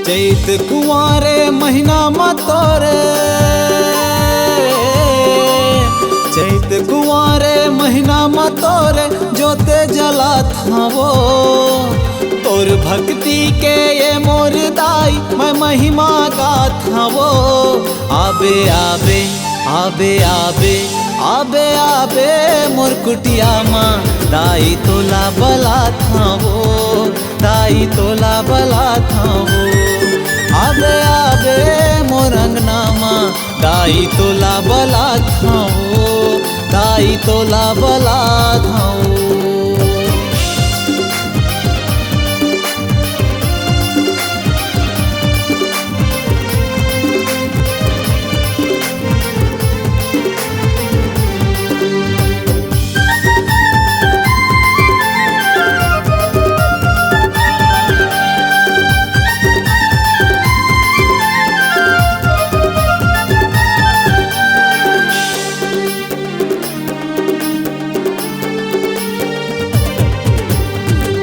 चैत कुंवारे महीना मतोरे, चैत कुंवारे महीना मतोरे जोते जला था वो। तोर भक्ति के ये मोर दाई मैं महिमा गाथा वो। आबे आबे आबे आबे आबे आबे मोर कुटिया माँ दाई तोला बला था वो, दाई तोला बला था वो। आबे आबे मोर अंगना माँ दाई तोला बला था वो, दाई तोला बला था वो।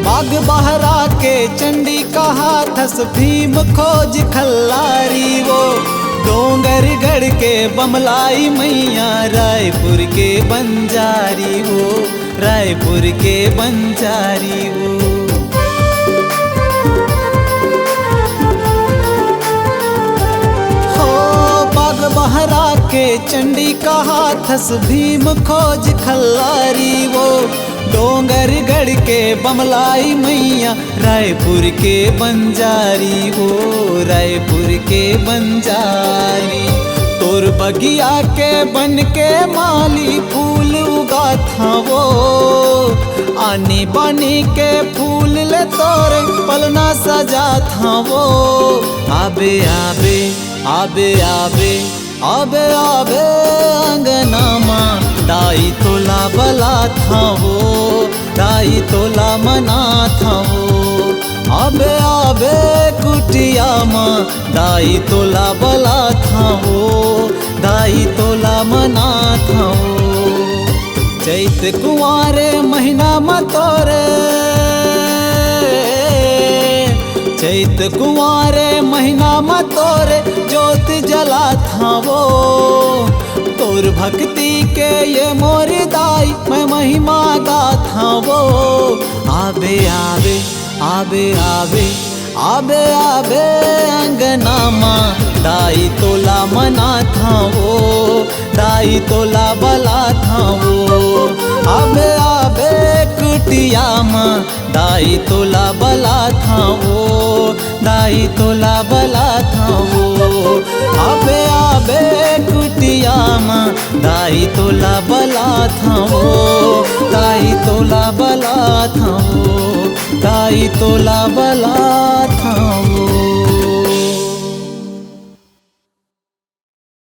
बाग बहरा के चंडी कहा थस भीम खोज खल्लारी वो। डोंगर गढ़ के बमलाई मैया रायपुर के बंजारी वो, रायपुर के बंजारी वो। हो बाग बहरा के चंडी कहा थस भीम खोज खल्लारी वो। डोंगर गढ़ के बमलाई मैया रायपुर के बंजारी वो, रायपुर के बंजारी। तोर बगिया के बन के माली फूल उगा था वो। आनी बानी के फूल ले तोरे पलना सजा था वो। आबे आबे आबे आबे आबे आबे अंगना माँ दाई तोला बला था वो, दाई तोला मना था वो। आबे आबे कुटिया माँ दाई तोला बला था वो, दाई तोला मना था वो। चैत कुंवारे महीना मतोरे, चैत कुंवारे महीना मतोरे जोत जला था वो। तोर भक्ति के ये मोर दाई मैं महिमा गाथा वो। आबे आबे आबे आबे आबे आबे अंगना माँ दाई तोला मना था वो, दाई तोला बला था वो। आबे आबे कुटिया माँ दाई तोला बला था वो, दाई तोला बला था वो। आबे आबे कुटिया माँ दाई तोला बला था वो, दाई तोला बला था वो, दाई तोला बला था वो।